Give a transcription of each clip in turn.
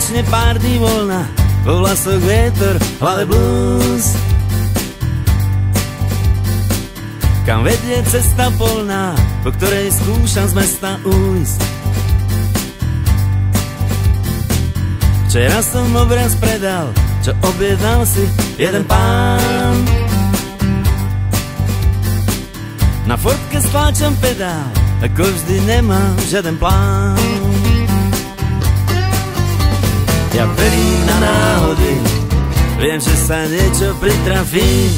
konečne pár dní voľna, vo vlasoch vietor, v hlave blues. Kam vedie cesta polná, po ktorej skúšam z mesta ujsť. Včera som obraz predal, čo objednal si jeden pán. Na Fordke stláčam pedál, ako vždy nemám žiaden plán. Ja verím na náhody, viem, že sa niečo pritrafí.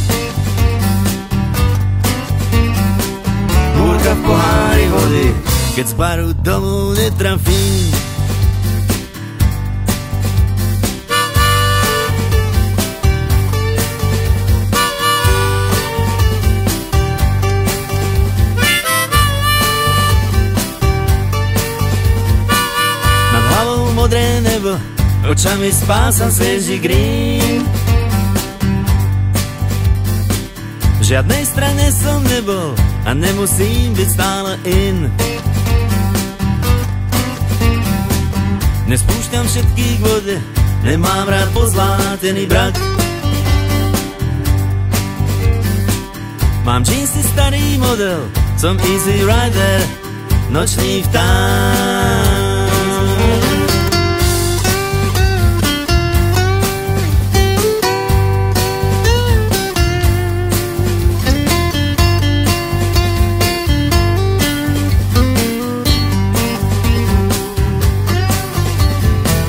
Búrka v pohári vody, keď z baru domov netrafím. Nad hlavou modré nebo, očami spásam svieži green. V žiadnej strane som nebol a nemusím byť stále in. Nespúšťam všetkých vode, nemám rád pozlátený brak. Mám džínsy starý model, som easy rider, nočný vták.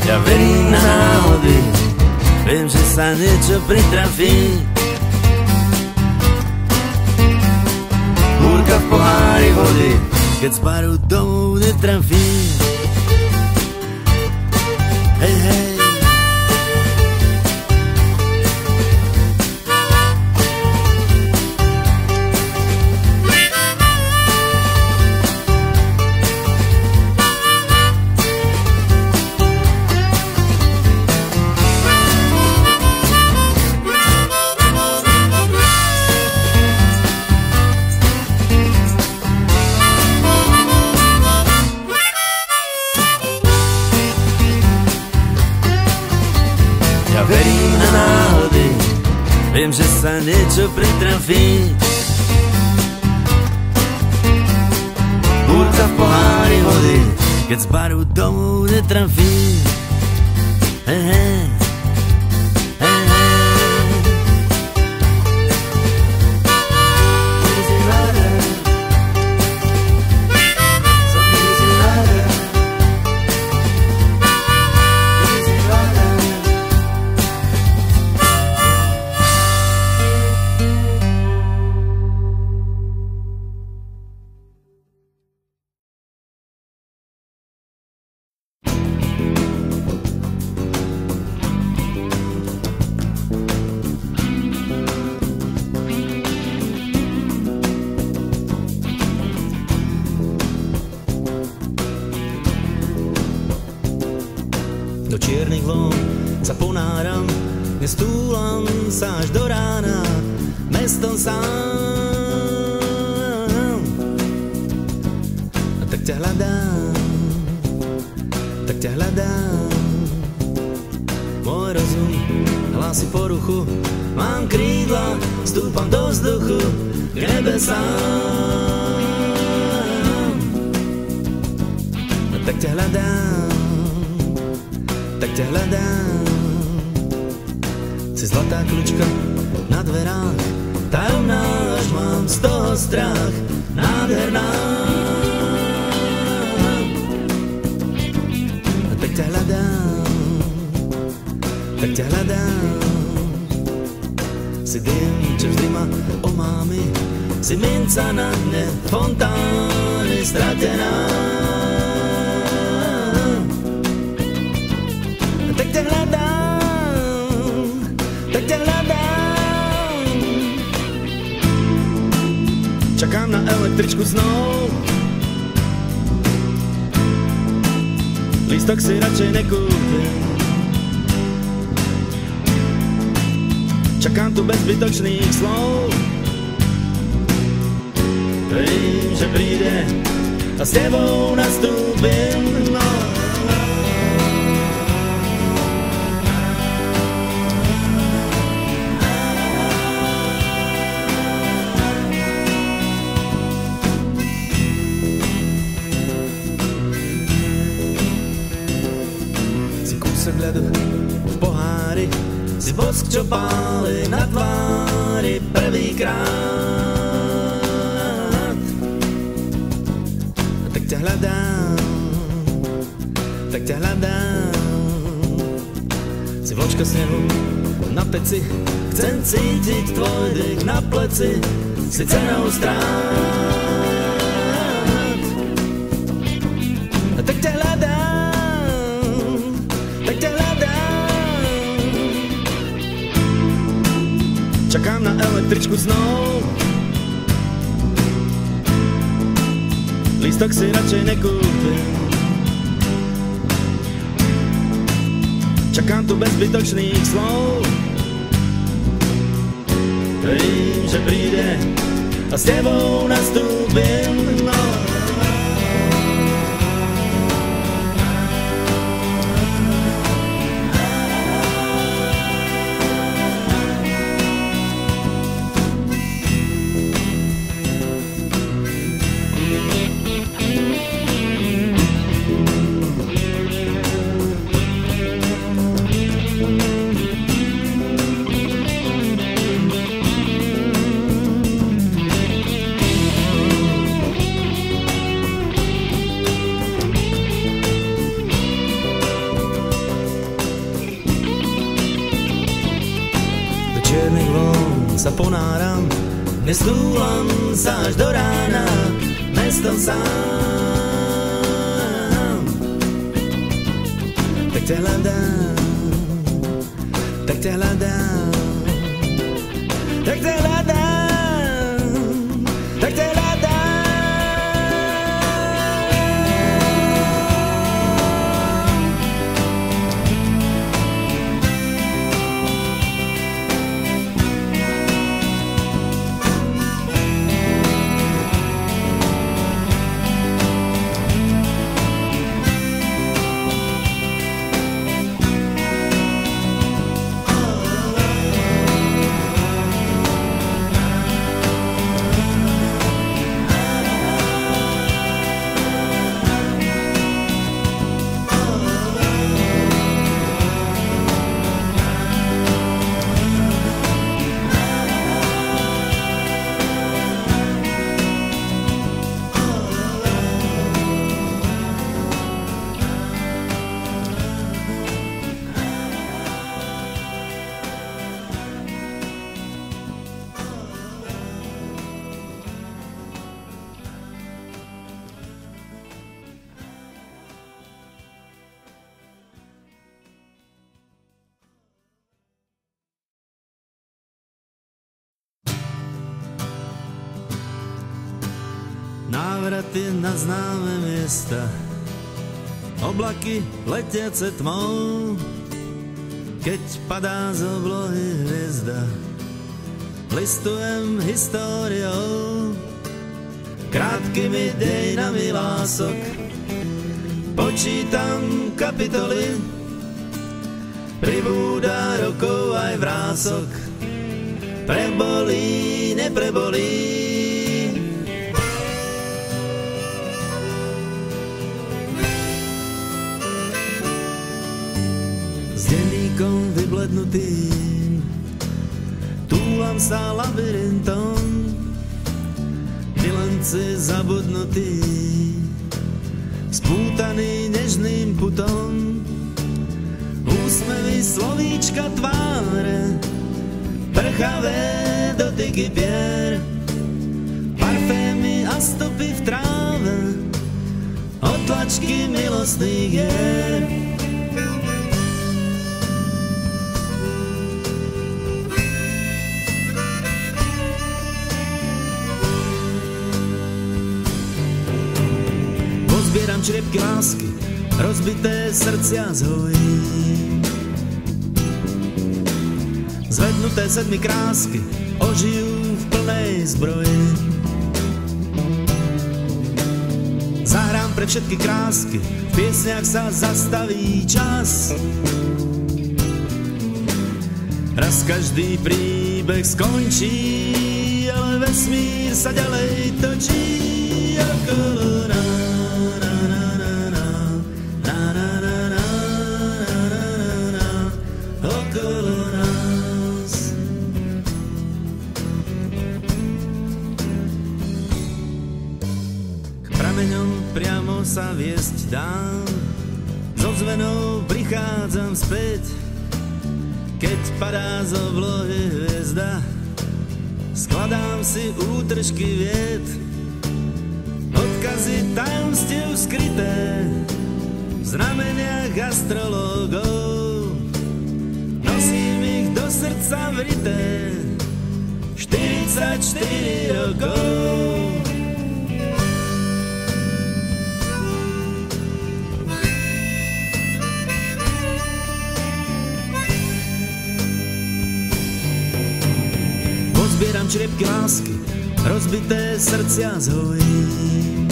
Ja verím na náhody, viem, že sa niečo pritrafí. Búrka v pohári vody, keď z baru domov netrafí. Hej, hej. Verím na náhody, viem, že sa niečo pritrafí. Búrka v pohári vody, keď z baru domov netrafí. Hej, hej. Do čiernych vln sa ponáram, nestúlam sa až do rána, mestom sám. A tak ťa hľadám, môj rozum hlási poruchu, mám krídla, stúpam do vzduchu k nebesám. A tak ťa hľadám, si zlatá kľúčka na dverách, tajomná, až mám z toho strach, nádherná. A tak ťa hľadám, si dym, čo vždy ma omámi, si minca na dne fontány stratená. Tak ťa hľadám, čakám na električku snov, lístok si radšej nekúpim, čakám tu bez zbytočných slov. Vím, že príde a s tebou nastúpim. si bosk, čo páli na tvári prvýkrát. Tak ťa hľadám, si vločka snehu na peci, chcem cítiť tvoj dých na pleci, si cenou strát. Tak ťa hľadám, čakám na električku snov, lístok si radšej nekúpim, čakám tu bez zbytočných slov. Vím, že príde a s tebou nastúpim. Čiernych vln sa ponáram, nestúlam sa až do rána, mestom sám. Tak ťa hľadám, tak ťa hľadám, tak ťa hľadám, tak ťa hľadám. Návraty na známe miesta, oblaky letiace tmou, keď padá z oblohy hviezda, listujem históriou, krátkými dejinami lások, počítam kapitoly, pribúda rokov aj vrások, prebolí, neprebolí. S denníkom vyblednutým túlam sa labyrintom, milenci zabudnutí, spútaný nežným putom, úsmevy, slovíčka, tváre, prchavé dotyky pier, parfémy a stopy v tráve, otlačky milostných hier. Pozbieram čriepky lásky, rozbité srdcia zhojím. Zvednuté sedmi krásky ožijú v plnej zbroji. Zahrám pre všetky krásky, v piesniach sa zastaví čas. Raz každý príbeh skončí, ale vesmír sa ďalej točí okolo nás. Okolo nás. priamo sa viesť dám. So zvenou prichádzam späť, keď padá z oblohy hviezda. Skladám si útržky vied, odkazy tajomstiev skryté v znameniach astrológov. Nosím ich do srdca vrité 44 rokov. Pozbieram čriepky lásky, rozbité srdcia zhojím.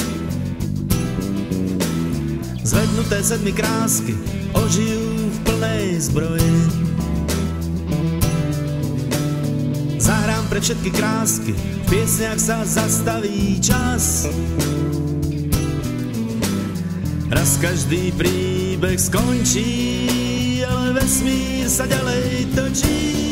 Zvednuté sedmi krásky ožijú v plnej zbroji. Zahrám pre všetky krásky, v piesniach sa zastaví čas. Raz každý príbeh skončí, ale vesmír sa ďalej točí.